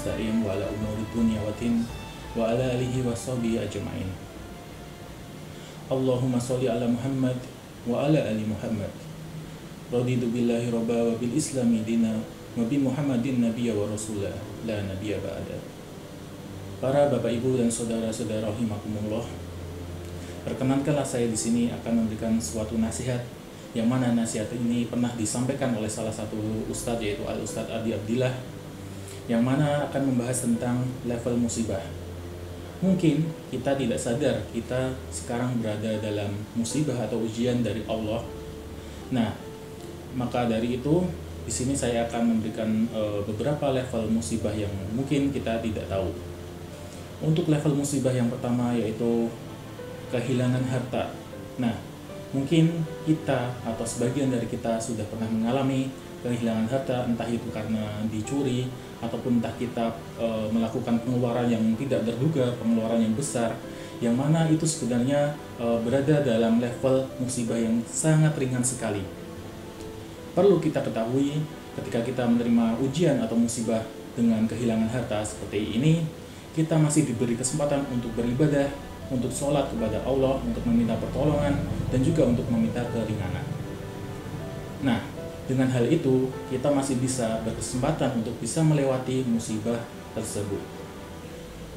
nasta'in wa ala umuri dunya wa din wa ala alihi wa sahbihi ajma'in. Allahumma sholli ala Muhammad wa ala ali Muhammad. Raditu billahi robba wa bil islami dina wa bi Muhammadin nabiyya wa rasulah la nabiyya ba'da. Para bapak ibu dan saudara-saudara rahimakumullah, perkenankanlah saya di sini akan memberikan suatu nasihat, yang mana nasihat ini pernah disampaikan oleh salah satu ustadz, yaitu Al-Ustadz Adi Abdillah, yang mana akan membahas tentang level musibah. Mungkin kita tidak sadar kita sekarang berada dalam musibah atau ujian dari Allah. Nah, maka dari itu di sini saya akan memberikan beberapa level musibah yang mungkin kita tidak tahu. Untuk level musibah yang pertama yaitu kehilangan harta. Nah, mungkin kita atau sebagian dari kita sudah pernah mengalami kehilangan harta, entah itu karena dicuri ataupun entah kita melakukan pengeluaran yang tidak terduga, pengeluaran yang besar, yang mana itu sebenarnya berada dalam level musibah yang sangat ringan sekali. Perlu kita ketahui, ketika kita menerima ujian atau musibah dengan kehilangan harta seperti ini, kita masih diberi kesempatan untuk beribadah, untuk sholat kepada Allah, untuk meminta pertolongan, dan juga untuk meminta keringanan. Nah, dengan hal itu, kita masih bisa berkesempatan untuk bisa melewati musibah tersebut.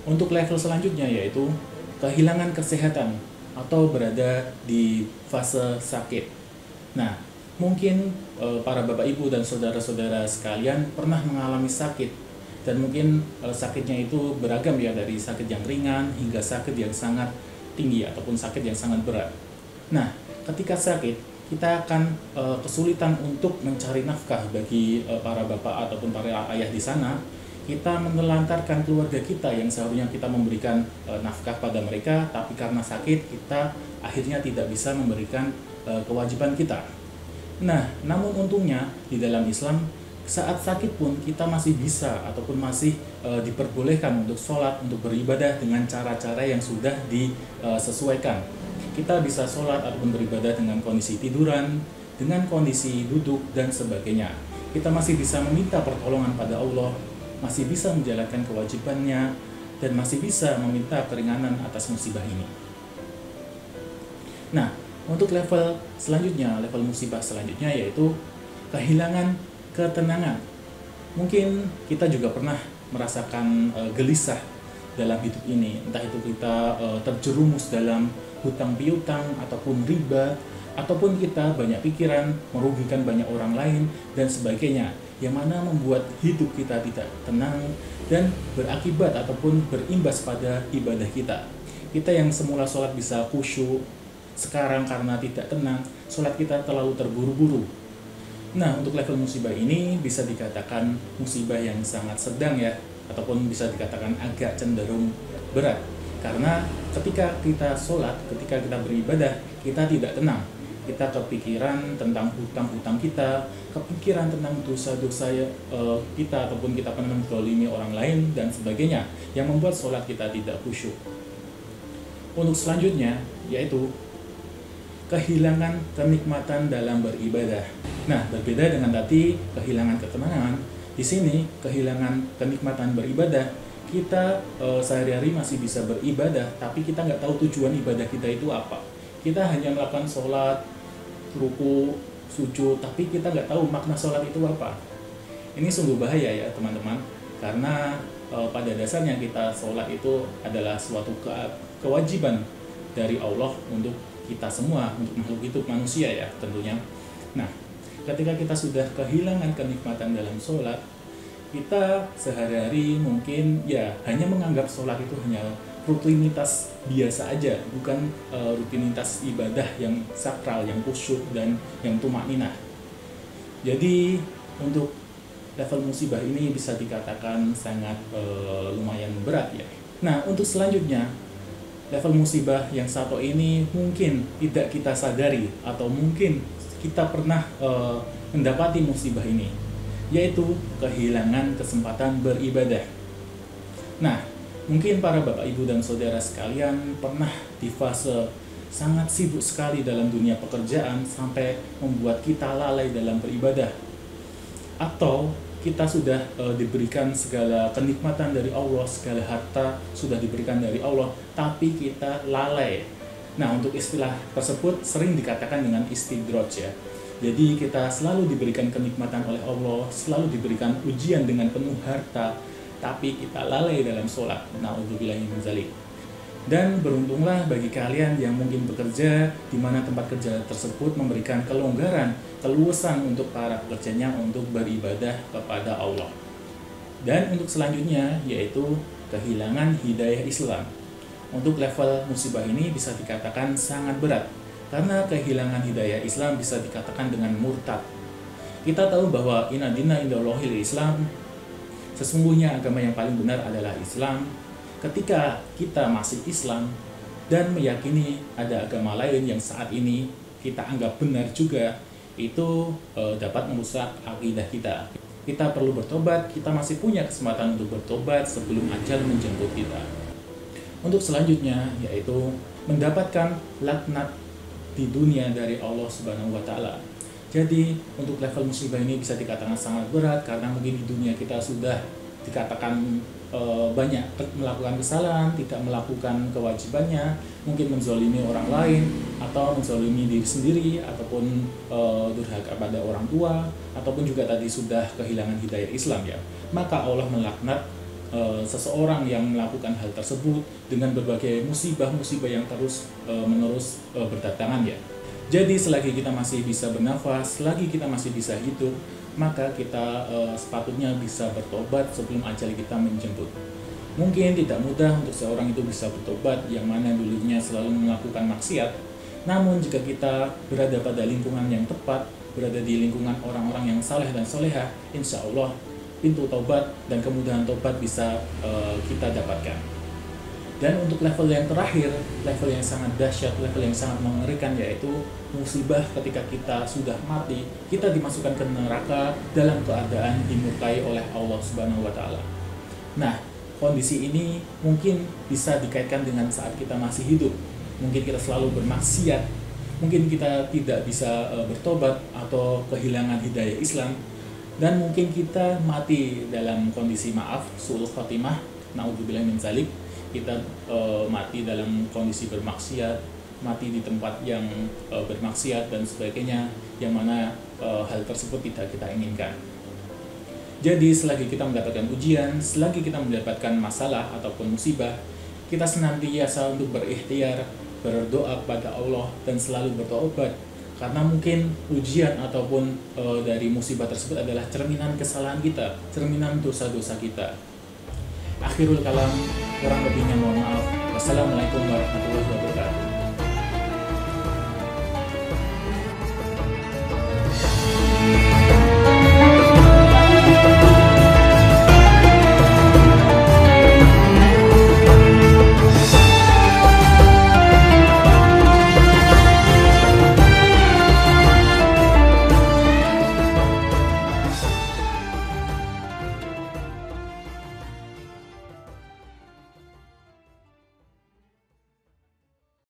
Untuk level selanjutnya yaitu kehilangan kesehatan atau berada di fase sakit. Nah, mungkin para bapak ibu dan saudara-saudara sekalian pernah mengalami sakit, dan mungkin sakitnya itu beragam ya, dari sakit yang ringan hingga sakit yang sangat tinggi ataupun sakit yang sangat berat. Nah, ketika sakit, kita akan kesulitan untuk mencari nafkah bagi para bapak ataupun para ayah di sana. Kita menelantarkan keluarga kita yang seharusnya kita memberikan nafkah pada mereka, tapi karena sakit kita akhirnya tidak bisa memberikan kewajiban kita. Nah, namun untungnya di dalam Islam, saat sakit pun kita masih bisa ataupun masih diperbolehkan untuk sholat, untuk beribadah dengan cara-cara yang sudah disesuaikan. Kita bisa sholat ataupun beribadah dengan kondisi tiduran, dengan kondisi duduk, dan sebagainya. Kita masih bisa meminta pertolongan pada Allah, masih bisa menjalankan kewajibannya, dan masih bisa meminta keringanan atas musibah ini. Nah, untuk level selanjutnya, level musibah selanjutnya yaitu kehilangan ketenangan. Mungkin kita juga pernah merasakan gelisah dalam hidup ini, entah itu kita terjerumus dalam hutang piutang ataupun riba, ataupun kita banyak pikiran, merugikan banyak orang lain dan sebagainya, yang mana membuat hidup kita tidak tenang dan berakibat ataupun berimbas pada ibadah kita. Kita yang semula sholat bisa khusyuk, sekarang karena tidak tenang, sholat kita terlalu terburu-buru. Nah, untuk level musibah ini bisa dikatakan musibah yang sangat sedang ya, ataupun bisa dikatakan agak cenderung berat. Karena ketika kita sholat, ketika kita beribadah, kita tidak tenang. Kita kepikiran tentang hutang-hutang kita, kepikiran tentang dosa-dosa kita, ataupun kita pernah menzalimi orang lain, dan sebagainya, yang membuat sholat kita tidak khusyuk. Untuk selanjutnya, yaitu kehilangan kenikmatan dalam beribadah. Nah, berbeda dengan tadi kehilangan ketenangan, di sini kehilangan kenikmatan beribadah. Kita sehari-hari masih bisa beribadah, tapi kita nggak tahu tujuan ibadah kita itu apa. Kita hanya melakukan sholat, ruku, sujud, tapi kita nggak tahu makna sholat itu apa. Ini sungguh bahaya ya teman-teman, karena pada dasarnya kita sholat itu adalah suatu kewajiban dari Allah untuk kita semua, untuk makhluk hidup manusia ya tentunya. Nah, ketika kita sudah kehilangan kenikmatan dalam sholat, kita sehari-hari mungkin ya hanya menganggap sholat itu hanya rutinitas biasa aja, bukan rutinitas ibadah yang sakral, yang khusyuk, dan yang tumakninah. Jadi untuk level musibah ini bisa dikatakan sangat lumayan berat ya. Nah, untuk selanjutnya, level musibah yang satu ini mungkin tidak kita sadari, atau mungkin kita pernah mendapati musibah ini, yaitu kehilangan kesempatan beribadah. Nah, mungkin para bapak ibu dan saudara sekalian pernah di fase sangat sibuk sekali dalam dunia pekerjaan sampai membuat kita lalai dalam beribadah. Atau kita sudah diberikan segala kenikmatan dari Allah, segala harta sudah diberikan dari Allah, tapi kita lalai. Nah, untuk istilah tersebut sering dikatakan dengan istidraj ya. Jadi kita selalu diberikan kenikmatan oleh Allah, selalu diberikan ujian dengan penuh harta, tapi kita lalai dalam sholat. Na'udzubillahi min dzalik. Dan beruntunglah bagi kalian yang mungkin bekerja di mana tempat kerja tersebut memberikan kelonggaran, keluasan untuk para pekerjanya untuk beribadah kepada Allah. Dan untuk selanjutnya yaitu kehilangan hidayah Islam. Untuk level musibah ini bisa dikatakan sangat berat, karena kehilangan hidayah Islam bisa dikatakan dengan murtad. Kita tahu bahwa inna dina indallahil Islam, sesungguhnya agama yang paling benar adalah Islam. Ketika kita masih Islam dan meyakini ada agama lain yang saat ini kita anggap benar juga, itu dapat merusak akidah kita. Kita perlu bertobat, kita masih punya kesempatan untuk bertobat sebelum ajal menjemput kita. Untuk selanjutnya yaitu mendapatkan laknat di dunia dari Allah Subhanahu wa taala. Jadi untuk level musibah ini bisa dikatakan sangat berat karena mungkin di dunia kita sudah dikatakan banyak melakukan kesalahan, tidak melakukan kewajibannya, mungkin menzolimi orang lain atau menzolimi diri sendiri, ataupun durhaka pada orang tua, ataupun juga tadi sudah kehilangan hidayah Islam ya. Maka Allah melaknat seseorang yang melakukan hal tersebut dengan berbagai musibah-musibah yang terus menerus berdatangan ya. Jadi selagi kita masih bisa bernafas, selagi kita masih bisa hidup, maka kita sepatutnya bisa bertobat sebelum ajal kita menjemput. Mungkin tidak mudah untuk seorang itu bisa bertobat yang mana dulunya selalu melakukan maksiat. Namun jika kita berada pada lingkungan yang tepat, berada di lingkungan orang-orang yang saleh dan soleha, insya Allah pintu taubat dan kemudahan taubat bisa kita dapatkan. Dan untuk level yang terakhir, level yang sangat dahsyat, level yang sangat mengerikan, yaitu musibah ketika kita sudah mati, kita dimasukkan ke neraka dalam keadaan dimurkai oleh Allah Subhanahu wa taala. Nah, kondisi ini mungkin bisa dikaitkan dengan saat kita masih hidup. Mungkin kita selalu bermaksiat, mungkin kita tidak bisa bertobat atau kehilangan hidayah Islam, dan mungkin kita mati dalam kondisi su'ul khotimah, na'udzubillah min dzalik. Kita mati dalam kondisi bermaksiat, mati di tempat yang bermaksiat dan sebagainya, yang mana hal tersebut tidak kita inginkan. Jadi selagi kita mendapatkan ujian, selagi kita mendapatkan masalah ataupun musibah, kita senantiasa untuk berikhtiar, berdoa kepada Allah dan selalu bertobat. Karena mungkin ujian ataupun dari musibah tersebut adalah cerminan kesalahan kita, cerminan dosa-dosa kita. Akhirul kalam, kurang lebihnya mohon maaf. Wassalamualaikum warahmatullahi wabarakatuh.